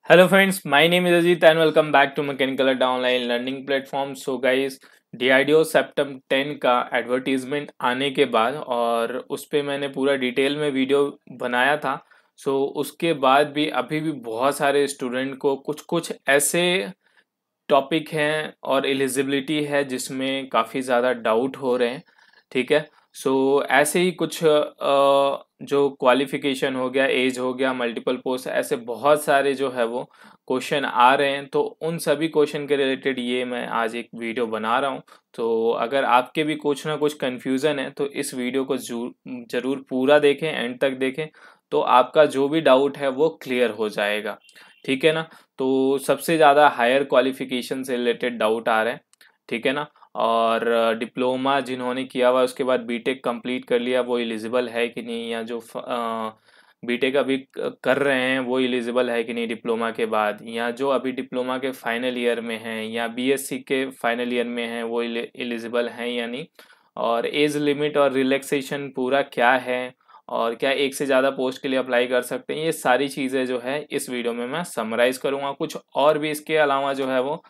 Hello friends, my name is Ajit and welcome back to Mechanical Adda online learning platform. So guys, DIDO septum 10 का advertisement आने के बाद और उस पे मैंने पूरा डिटेल में वीडियो बनाया था। उसके बाद भी अभी भी बहुत सारे स्टूडेंट को कुछ कुछ ऐसे टॉपिक हैं और एलिजिबिलिटी है जिसमें काफ़ी ज़्यादा डाउट हो रहे हैं। ठीक है। ऐसे ही कुछ जो क्वालिफिकेशन हो गया, एज हो गया, मल्टीपल पोस्ट, ऐसे बहुत सारे जो है वो क्वेश्चन आ रहे हैं। तो उन सभी क्वेश्चन के रिलेटेड ये मैं आज एक वीडियो बना रहा हूँ। तो अगर आपके भी कुछ ना कुछ कन्फ्यूज़न है तो इस वीडियो को ज़रूर पूरा देखें, एंड तक देखें, तो आपका जो भी डाउट है वो क्लियर हो जाएगा। ठीक है ना। तो सबसे ज़्यादा हायर क्वालिफिकेशन से रिलेटेड डाउट आ रहे हैं। ठीक है ना। और डिप्लोमा जिन्होंने किया हुआ उसके बाद बीटेक कंप्लीट कर लिया वो एलिजिबल है कि नहीं, या जो बीटेक अभी कर रहे हैं वो एलिजिबल है कि नहीं डिप्लोमा के बाद, या जो अभी डिप्लोमा के फाइनल ईयर में हैं या बीएससी के फाइनल ईयर में हैं वो एलिजिबल हैं या नहीं, और एज लिमिट और रिलैक्सेशन पूरा क्या है, और क्या एक से ज़्यादा पोस्ट के लिए अप्लाई कर सकते हैं, ये सारी चीज़ें जो है इस वीडियो में मैं समराइज़ करूँगा। कुछ और भी इसके अलावा जो है वो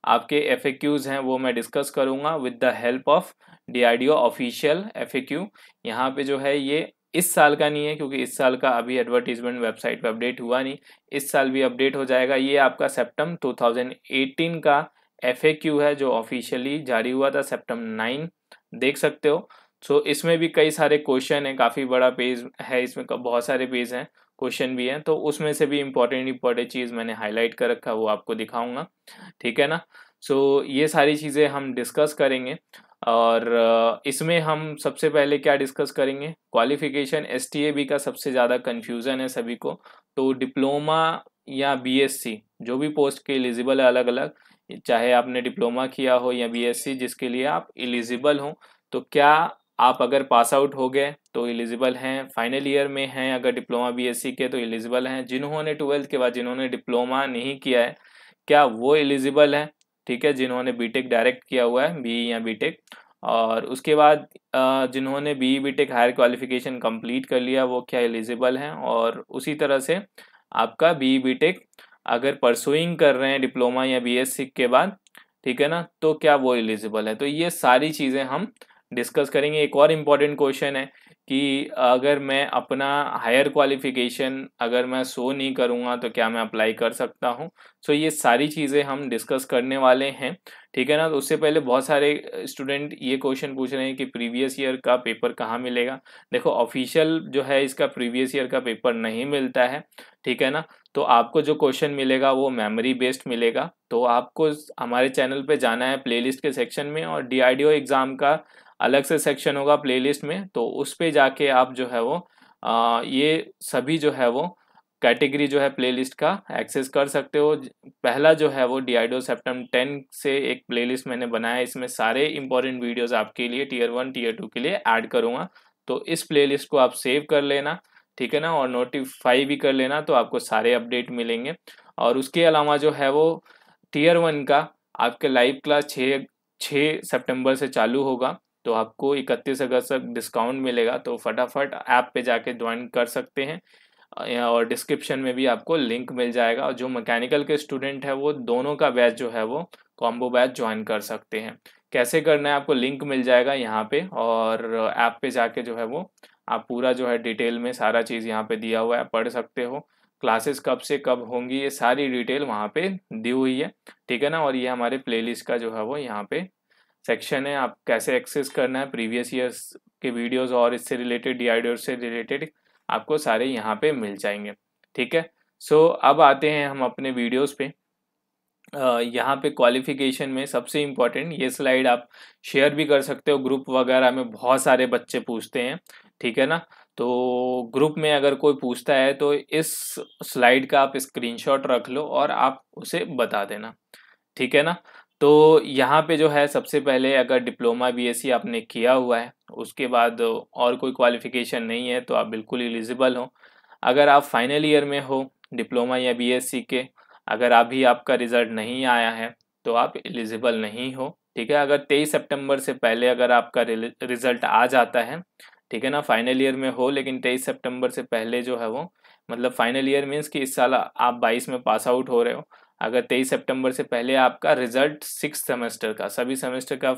आपके एफएक्यूज़ हैं वो मैं डिस्कस करूँगा with the help of DRDO official FAQ. यहाँ पे जो है ये इस साल का नहीं है क्योंकि इस साल का अभी एडवर्टीजमेंट वेबसाइट पे अपडेट हुआ नहीं, इस साल भी अपडेट हो जाएगा। ये आपका सितंबर 2018 का एफएक्यू है जो ऑफिशियली जारी हुआ था सितंबर 9, देख सकते हो। इसमें भी कई सारे क्वेश्चन हैं, काफ़ी बड़ा पेज है, इसमें बहुत सारे पेज हैं, क्वेश्चन भी हैं, तो उसमें से भी इम्पोर्टेंट चीज़ मैंने हाईलाइट कर रखा है वो आपको दिखाऊंगा। ठीक है ना। ये सारी चीज़ें हम डिस्कस करेंगे। और इसमें हम सबसे पहले क्या डिस्कस करेंगे, क्वालिफिकेशन। एसटीएबी का सबसे ज़्यादा कन्फ्यूज़न है सभी को। तो डिप्लोमा या बीएससी जो भी पोस्ट के एलिजिबल है अलग अलग, चाहे आपने डिप्लोमा किया हो या बीएससी जिसके लिए आप एलिजिबल हो, तो क्या आप अगर पास आउट हो गए तो एलिजिबल हैं, फाइनल ईयर में हैं अगर डिप्लोमा बीएससी के तो एलिजिबल हैं, जिन्होंने 12th के बाद जिन्होंने डिप्लोमा नहीं किया है क्या वो एलिजिबल हैं। ठीक है, जिन्होंने बीटेक डायरेक्ट किया हुआ है, बीई या बीटेक, और उसके बाद जिन्होंने BE BTech higher qualification complete कर लिया वो क्या एलिजिबल हैं, और उसी तरह से आपका बीई बीटेक अगर परसुइंग कर रहे हैं डिप्लोमा या बीएससी के बाद, ठीक है ना, तो क्या वो एलिजिबल है। तो ये सारी चीज़ें हम डिस्कस करेंगे। एक और इम्पॉर्टेंट क्वेश्चन है कि अगर मैं अपना हायर क्वालिफिकेशन अगर मैं शो नहीं करूँगा तो क्या मैं अप्लाई कर सकता हूँ। ये सारी चीज़ें हम डिस्कस करने वाले हैं। ठीक है ना। तो उससे पहले बहुत सारे स्टूडेंट ये क्वेश्चन पूछ रहे हैं कि प्रीवियस ईयर का पेपर कहाँ मिलेगा। देखो, ऑफिशियल जो है इसका प्रीवियस ईयर का पेपर नहीं मिलता है। ठीक है ना। तो आपको जो क्वेश्चन मिलेगा वो मेमोरी बेस्ड मिलेगा। तो आपको हमारे चैनल पे जाना है प्लेलिस्ट के सेक्शन में, और डीआरडीओ एग्ज़ाम का अलग से सेक्शन होगा प्लेलिस्ट में, तो उस पे जाके आप जो है वो ये सभी जो है वो कैटेगरी जो है प्लेलिस्ट का एक्सेस कर सकते हो। पहला जो है वो डीआईडो सेप्टम 10 से एक प्लेलिस्ट मैंने बनाया है, इसमें सारे इंपॉर्टेंट वीडियोस आपके लिए टीयर 1 टीयर 2 के लिए ऐड करूँगा। तो इस प्लेलिस्ट को आप सेव कर लेना। ठीक है ना, और नोटिफाई भी कर लेना तो आपको सारे अपडेट मिलेंगे। और उसके अलावा जो है वो टीयर 1 का आपके लाइव क्लास 6 सितंबर से चालू होगा, तो आपको 31 अगस्त तक डिस्काउंट मिलेगा। तो फटाफट ऐप पे जाके ज्वाइन कर सकते हैं, और डिस्क्रिप्शन में भी आपको लिंक मिल जाएगा। और जो मैकेनिकल के स्टूडेंट है वो दोनों का बैच जो है वो कॉम्बो बैच ज्वाइन कर सकते हैं। कैसे करना है आपको लिंक मिल जाएगा यहाँ पे, और ऐप पे जाके जो है वो आप पूरा जो है डिटेल में सारा चीज़ यहाँ पे दिया हुआ है, पढ़ सकते हो। क्लासेस कब से कब होंगी ये सारी डिटेल वहाँ पे दी हुई है। ठीक है ना। और ये हमारे प्लेलिस्ट का जो है वो यहाँ पे सेक्शन है, आप कैसे एक्सेस करना है प्रीवियस ईयर्स के वीडियोस और इससे रिलेटेड डीआईडीओ से रिलेटेड आपको सारे यहाँ पे मिल जाएंगे। ठीक है। अब आते हैं हम अपने वीडियोस पे। यहाँ पे क्वालिफिकेशन में सबसे इम्पोर्टेंट ये स्लाइड आप शेयर भी कर सकते हो, ग्रुप वगैरह में बहुत सारे बच्चे पूछते हैं। ठीक है ना। तो ग्रुप में अगर कोई पूछता है तो इस स्लाइड का आप स्क्रीनशॉट रख लो और आप उसे बता देना। ठीक है ना। तो यहाँ पे जो है सबसे पहले अगर डिप्लोमा बीएससी आपने किया हुआ है, उसके बाद और कोई क्वालिफिकेशन नहीं है तो आप बिल्कुल एलिजिबल हो। अगर आप फाइनल ईयर में हो डिप्लोमा या बीएससी के, अगर अभी आपका रिजल्ट नहीं आया है तो आप एलिजिबल नहीं हो। ठीक है। अगर 23 सितंबर से पहले अगर आपका रिजल्ट आ जाता है, ठीक है ना, फाइनल ईयर में हो लेकिन 23 सितंबर से पहले जो है वो मतलब फाइनल ईयर मीन्स कि इस साल आप 22 में पास आउट हो रहे हो, अगर 23 सितंबर से पहले आपका रिजल्ट 6 सेमेस्टर का, सभी सेमेस्टर का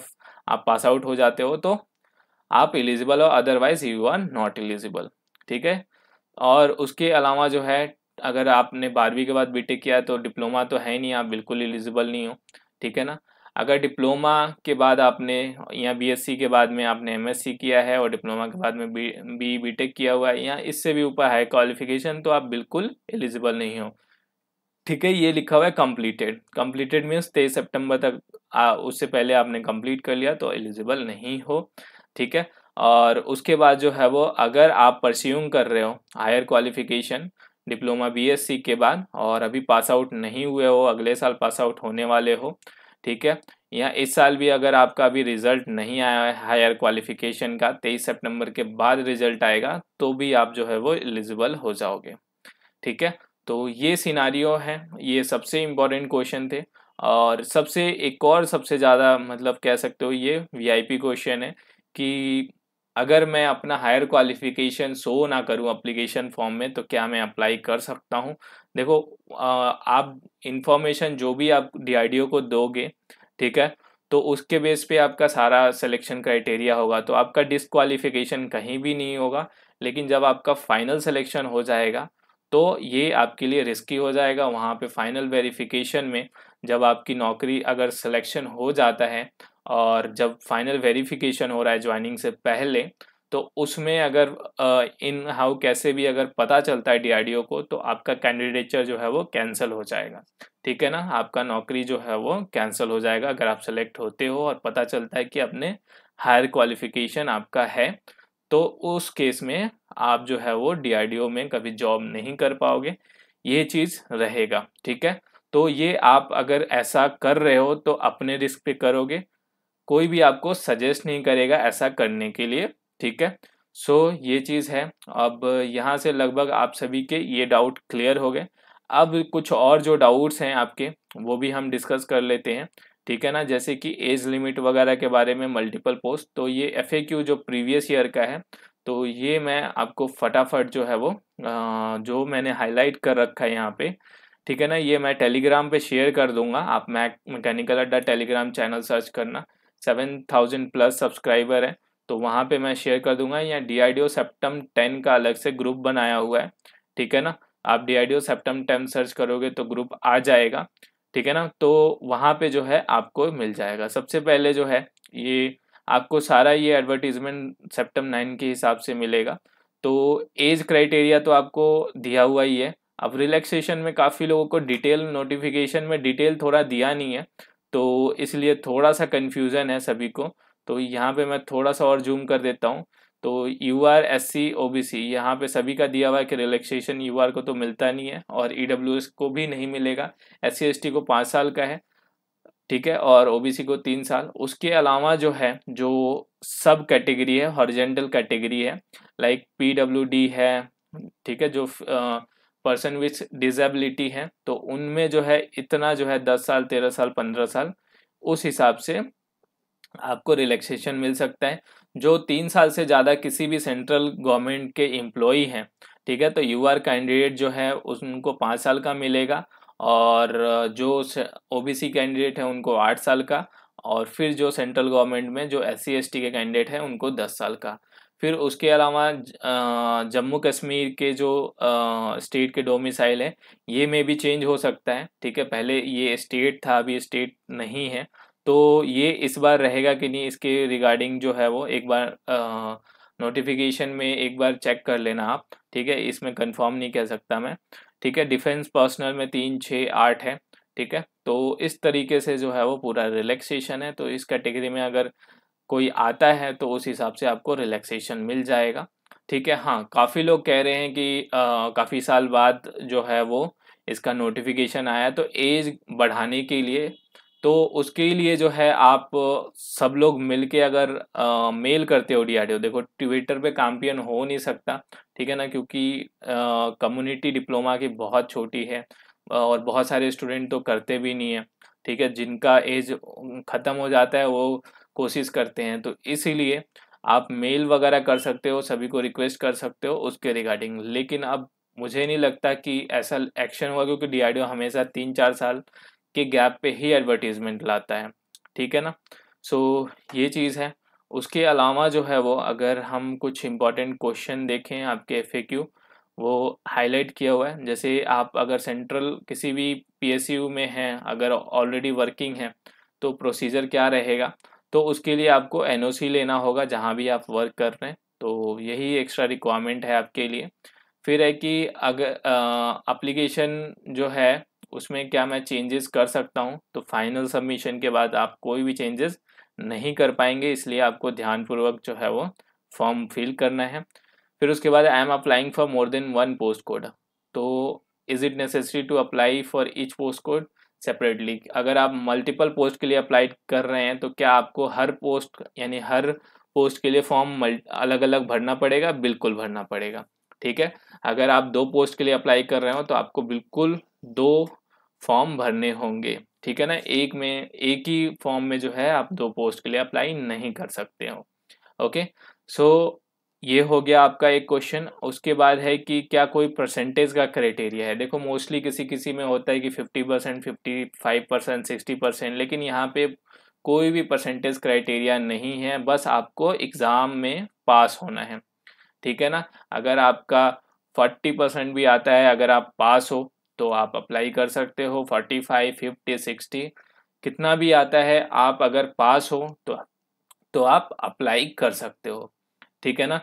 आप पास आउट हो जाते हो तो आप एलिजिबल हो, otherwise you are not eligible. ठीक है। और उसके अलावा जो है, अगर आपने 12वीं के बाद बीटेक किया तो डिप्लोमा तो है नहीं, आप बिल्कुल एलिजिबल नहीं हो। ठीक है ना। अगर डिप्लोमा के बाद आपने या बीएससी के बाद में आपने एमएससी किया है और डिप्लोमा के बाद में बीटेक किया हुआ है या इससे भी ऊपर हाई क्वालिफिकेशन, तो आप बिल्कुल एलिजिबल नहीं हो। ठीक है। ये लिखा हुआ है कंप्लीटेड, कंप्लीटेड मीन्स 23 सितंबर तक उससे पहले आपने कंप्लीट कर लिया तो एलिजिबल नहीं हो। ठीक है। और उसके बाद जो है वो, अगर आप परस्यूम कर रहे हो हायर क्वालिफिकेशन डिप्लोमा बीएससी के बाद और अभी पास आउट नहीं हुए हो, अगले साल पास आउट होने वाले हो, ठीक है, या इस साल भी अगर आपका अभी रिजल्ट नहीं आया है हायर क्वालिफिकेशन का, 23 सितंबर के बाद रिजल्ट आएगा तो भी आप जो है वो एलिजिबल हो जाओगे। ठीक है। तो ये सिनारियो है, ये सबसे इम्पोर्टेंट क्वेश्चन थे। और सबसे एक और सबसे ज़्यादा मतलब कह सकते हो ये वीआईपी क्वेश्चन है कि अगर मैं अपना हायर क्वालिफिकेशन शो ना करूं एप्लीकेशन फॉर्म में तो क्या मैं अप्लाई कर सकता हूं। देखो, आप इंफॉर्मेशन जो भी आप डीआरडीओ को दोगे, ठीक है, तो उसके बेस पे आपका सारा सिलेक्शन क्राइटेरिया होगा, तो आपका डिस्क्वालिफिकेशन कहीं भी नहीं होगा। लेकिन जब आपका फाइनल सिलेक्शन हो जाएगा तो ये आपके लिए रिस्की हो जाएगा। वहाँ पे फाइनल वेरिफिकेशन में जब आपकी नौकरी अगर सिलेक्शन हो जाता है और जब फाइनल वेरिफिकेशन हो रहा है ज्वाइनिंग से पहले, तो उसमें अगर इन हाउ कैसे भी अगर पता चलता है डीआरडीओ को तो आपका कैंडिडेचर जो है वो कैंसिल हो जाएगा। ठीक है ना। आपका नौकरी जो है वो कैंसिल हो जाएगा अगर आप सेलेक्ट होते हो और पता चलता है कि अपने हायर क्वालिफिकेशन आपका है, तो उस केस में आप जो है वो डीआरडीओ में कभी जॉब नहीं कर पाओगे, ये चीज़ रहेगा। ठीक है। तो ये आप अगर ऐसा कर रहे हो तो अपने रिस्क पे करोगे, कोई भी आपको सजेस्ट नहीं करेगा ऐसा करने के लिए। ठीक है। सो ये चीज़ है। अब यहाँ से लगभग आप सभी के ये डाउट क्लियर हो गए। अब कुछ और जो डाउट्स हैं आपके वो भी हम डिस्कस कर लेते हैं। ठीक है ना। जैसे कि एज लिमिट वगैरह के बारे में, मल्टीपल पोस्ट, तो ये एफएक्यू जो प्रीवियस ईयर का है, तो ये मैं आपको फटाफट जो है वो जो मैंने हाईलाइट कर रखा है यहाँ पे, ठीक है ना, ये मैं टेलीग्राम पे शेयर कर दूंगा। आप मैकेनिकल अड्डा टेलीग्राम चैनल सर्च करना, 7,000 प्लस सब्सक्राइबर है, तो वहाँ पे मैं शेयर कर दूंगा। या डीआरडीओ सेप्टम 10 का अलग से ग्रुप बनाया हुआ है। ठीक है ना। आप डीआरडीओ सेप्टम 10 सर्च करोगे तो ग्रुप आ जाएगा। ठीक है ना। तो वहाँ पे जो है आपको मिल जाएगा। सबसे पहले जो है ये आपको सारा ये एडवर्टीजमेंट सेप्टम 9 के हिसाब से मिलेगा। तो एज क्राइटेरिया तो आपको दिया हुआ ही है। अब रिलैक्सेशन में काफ़ी लोगों को डिटेल नोटिफिकेशन में डिटेल थोड़ा दिया नहीं है, तो इसलिए थोड़ा सा कन्फ्यूज़न है सभी को। तो यहाँ पे मैं थोड़ा सा और जूम कर देता हूँ। तो यूआर एससी ओबीसी यहाँ पे सभी का दिया हुआ है कि रिलैक्सेशन यूआर को तो मिलता नहीं है और ईडब्ल्यूएस को भी नहीं मिलेगा। एससी एसटी को 5 साल का है। ठीक है। और ओबीसी को 3 साल। उसके अलावा जो है, जो सब कैटेगरी है, हॉरिजेंटल कैटेगरी है, लाइक पीडब्ल्यूडी है, ठीक है, जो पर्सन विथ डिजेबिलिटी है, तो उनमें जो है इतना जो है 10 साल, 13 साल, 15 साल, उस हिसाब से आपको रिलैक्सेशन मिल सकता है। जो 3 साल से ज़्यादा किसी भी सेंट्रल गवर्नमेंट के एम्प्लॉई हैं, ठीक है, तो यूआर कैंडिडेट जो है उनको 5 साल का मिलेगा। और जो ओबीसी कैंडिडेट है उनको 8 साल का। और फिर जो सेंट्रल गवर्नमेंट में जो एससी एसटी के कैंडिडेट हैं उनको 10 साल का। फिर उसके अलावा जम्मू कश्मीर के जो स्टेट के डोमिसाइल है, ये में भी चेंज हो सकता है। ठीक है। पहले ये स्टेट था, अभी स्टेट नहीं है, तो ये इस बार रहेगा कि नहीं, इसके रिगार्डिंग जो है वो एक बार नोटिफिकेशन में एक बार चेक कर लेना आप। ठीक है। इसमें कंफर्म नहीं कह सकता मैं। ठीक है। डिफेंस पर्सनल में 3, 6, 8 है। ठीक है। तो इस तरीके से जो है वो पूरा रिलैक्सेशन है। तो इस कैटेगरी में अगर कोई आता है तो उस हिसाब से आपको रिलैक्सेशन मिल जाएगा। ठीक है। हाँ, काफ़ी लोग कह रहे हैं कि काफ़ी साल बाद जो है वो इसका नोटिफिकेशन आया, तो एज बढ़ाने के लिए, तो उसके लिए जो है आप सब लोग मिलके अगर मेल करते हो डीआरडीओ, देखो ट्विटर पे कैंपेन हो नहीं सकता, ठीक है ना, क्योंकि कम्युनिटी डिप्लोमा की बहुत छोटी है और बहुत सारे स्टूडेंट तो करते भी नहीं है। ठीक है। जिनका एज ख़त्म हो जाता है वो कोशिश करते हैं, तो इसीलिए आप मेल वगैरह कर सकते हो, सभी को रिक्वेस्ट कर सकते हो उसके रिगार्डिंग। लेकिन अब मुझे नहीं लगता कि ऐसा एक्शन हुआ, क्योंकि DRDO हमेशा 3-4 साल के गैप पे ही एडवर्टीजमेंट लाता है, ठीक है ना। सो ये चीज़ है। उसके अलावा जो है वो, अगर हम कुछ इम्पोर्टेंट क्वेश्चन देखें आपके FAQ, वो हाईलाइट किया हुआ है। जैसे आप अगर सेंट्रल किसी भी PSU में हैं, अगर ऑलरेडी वर्किंग है, तो प्रोसीजर क्या रहेगा, तो उसके लिए आपको NOC लेना होगा जहाँ भी आप वर्क कर रहे हैं। तो यही एक्स्ट्रा रिक्वायरमेंट है आपके लिए। फिर है कि अगर एप्लीकेशन जो है उसमें क्या मैं चेंजेस कर सकता हूँ, तो फाइनल सबमिशन के बाद आप कोई भी चेंजेस नहीं कर पाएंगे, इसलिए आपको ध्यानपूर्वक जो है वो फॉर्म फिल करना है। फिर उसके बाद I am applying for more than one post code, तो is it necessary to apply for each post code separately. अगर आप मल्टीपल पोस्ट के लिए अप्लाई कर रहे हैं, तो क्या आपको हर पोस्ट यानी हर पोस्ट के लिए फॉर्म अलग अलग भरना पड़ेगा? बिल्कुल भरना पड़ेगा, ठीक है। अगर आप 2 पोस्ट के लिए अप्लाई कर रहे हो तो आपको बिल्कुल 2 फॉर्म भरने होंगे, ठीक है ना। एक ही फॉर्म में जो है आप 2 पोस्ट के लिए अप्लाई नहीं कर सकते हो। ओके, सो ये हो गया आपका एक क्वेश्चन। उसके बाद है कि क्या कोई परसेंटेज का क्राइटेरिया है। देखो मोस्टली किसी किसी में होता है कि 50%, 55%, 60%, लेकिन यहाँ पे कोई भी परसेंटेज क्राइटेरिया नहीं है, बस आपको एग्ज़ाम में पास होना है, ठीक है ना। अगर आपका 40% भी आता है, अगर आप पास हो तो आप अप्लाई कर सकते हो। 45, 50, 60 कितना भी आता है, आप अगर पास हो तो आप अप्लाई कर सकते हो, ठीक है ना।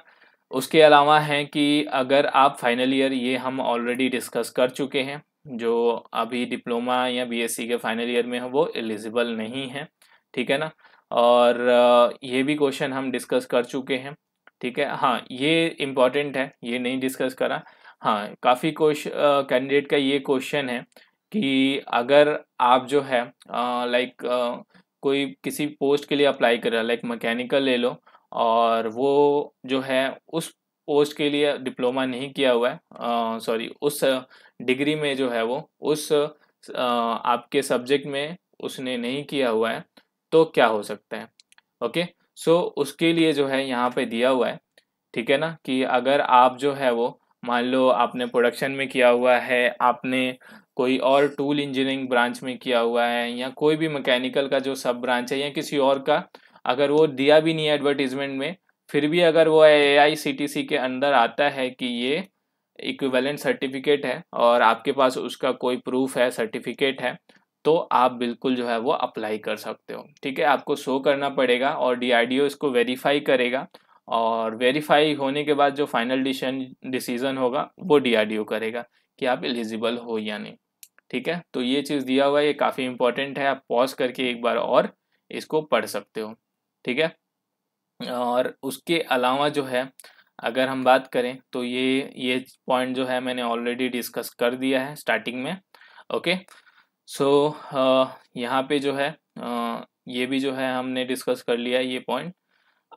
उसके अलावा है कि अगर आप फाइनल ईयर, ये हम ऑलरेडी डिस्कस कर चुके हैं, जो अभी डिप्लोमा या BSc के फाइनल ईयर में है वो एलिजिबल नहीं है, ठीक है ना। और ये भी क्वेश्चन हम डिस्कस कर चुके हैं, ठीक है। हाँ, ये इम्पॉर्टेंट है, ये नहीं डिस्कस करा। हाँ, काफ़ी कैंडिडेट का ये क्वेश्चन है कि अगर आप जो है लाइक कोई किसी पोस्ट के लिए अप्लाई कर रहा है, लाइक मैकेनिकल ले लो, और वो जो है उस पोस्ट के लिए डिप्लोमा नहीं किया हुआ है, सॉरी उस डिग्री में जो है वो उस आपके सब्जेक्ट में उसने नहीं किया हुआ है, तो क्या हो सकता है। ओके, सो उसके लिए जो है यहाँ पे दिया हुआ है, ठीक है ना, कि अगर आप जो है वो मान लो आपने प्रोडक्शन में किया हुआ है, आपने कोई और टूल इंजीनियरिंग ब्रांच में किया हुआ है, या कोई भी मैकेनिकल का जो सब ब्रांच है या किसी और का, अगर वो दिया भी नहीं है एडवर्टीजमेंट में, फिर भी अगर वो AICTC के अंदर आता है कि ये इक्विवेलेंट सर्टिफिकेट है और आपके पास उसका कोई प्रूफ है, सर्टिफिकेट है, तो आप बिल्कुल जो है वो अप्लाई कर सकते हो, ठीक है। आपको शो करना पड़ेगा और DRDO इसको वेरीफाई करेगा, और वेरीफाई होने के बाद जो फाइनल डिसीजन होगा वो DRDO करेगा कि आप एलिजिबल हो या नहीं, ठीक है। तो ये चीज़ दिया हुआ है, ये काफ़ी इंपॉर्टेंट है, आप पॉज करके एक बार और इसको पढ़ सकते हो, ठीक है। और उसके अलावा जो है अगर हम बात करें तो ये पॉइंट जो है मैंने ऑलरेडी डिस्कस कर दिया है स्टार्टिंग में। ओके, सो यहाँ पे जो है ये भी जो है हमने डिस्कस कर लिया है ये पॉइंट।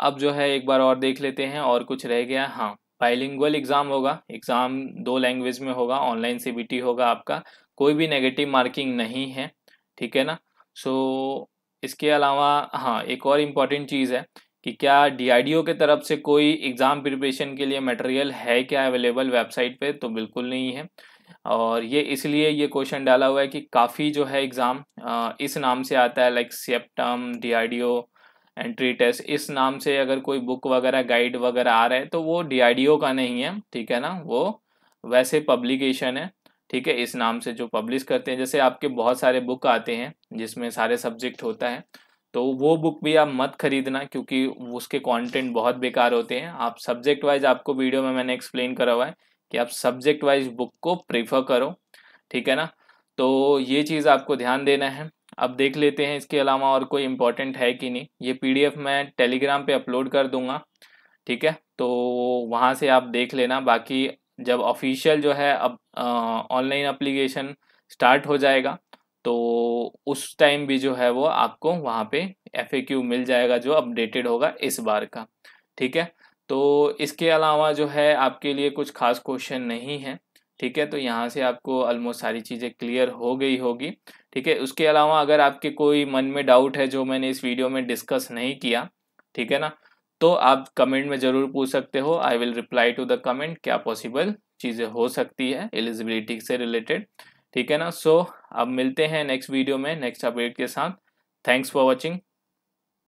अब जो है एक बार और देख लेते हैं और कुछ रह गया। हाँ, बाइलिंगुअल एग्ज़ाम होगा, एग्ज़ाम 2 लैंग्वेज में होगा, ऑनलाइन CBT होगा आपका, कोई भी नेगेटिव मार्किंग नहीं है, ठीक है ना। सो इसके अलावा हाँ, एक और इम्पॉर्टेंट चीज़ है कि क्या DRDO के तरफ से कोई एग्ज़ाम प्रिपरेशन के लिए मटेरियल है क्या अवेलेबल वेबसाइट पे, तो बिल्कुल नहीं है। और ये इसलिए ये क्वेश्चन डाला हुआ है कि काफ़ी जो है एग्ज़ाम इस नाम से आता है, like septum, DRDO entry test, इस नाम से अगर कोई बुक वगैरह गाइड वगैरह आ रहा है तो वो DRDO का नहीं है, ठीक है ना, वो वैसे पब्लिकेशन है, ठीक है, इस नाम से जो पब्लिश करते हैं। जैसे आपके बहुत सारे बुक आते हैं जिसमें सारे सब्जेक्ट होता है, तो वो बुक भी आप मत खरीदना, क्योंकि उसके कंटेंट बहुत बेकार होते हैं। आप सब्जेक्ट वाइज, आपको वीडियो में मैंने एक्सप्लेन करा हुआ है कि आप सब्जेक्ट वाइज बुक को प्रेफर करो, ठीक है ना। तो ये चीज़ आपको ध्यान देना है। अब देख लेते हैं इसके अलावा और कोई इम्पोर्टेंट है कि नहीं। ये PDF मैं टेलीग्राम पे अपलोड कर दूंगा, ठीक है, तो वहाँ से आप देख लेना। बाकी जब ऑफिशियल जो है अब ऑनलाइन एप्लीकेशन स्टार्ट हो जाएगा, तो उस टाइम भी जो है वो आपको वहाँ पे FAQ मिल जाएगा जो अपडेटेड होगा इस बार का, ठीक है। तो इसके अलावा जो है आपके लिए कुछ खास क्वेश्चन नहीं है, ठीक है। तो यहाँ से आपको ऑलमोस्ट सारी चीज़ें क्लियर हो गई होगी, ठीक है। उसके अलावा अगर आपके कोई मन में डाउट है जो मैंने इस वीडियो में डिस्कस नहीं किया, ठीक है ना, तो आप कमेंट में ज़रूर पूछ सकते हो। I will reply to the comment, क्या पॉसिबल चीज़ें हो सकती है एलिजिबिलिटी से रिलेटेड, ठीक है ना। सो अब मिलते हैं नेक्स्ट वीडियो में नेक्स्ट अपडेट के साथ। Thanks for watching.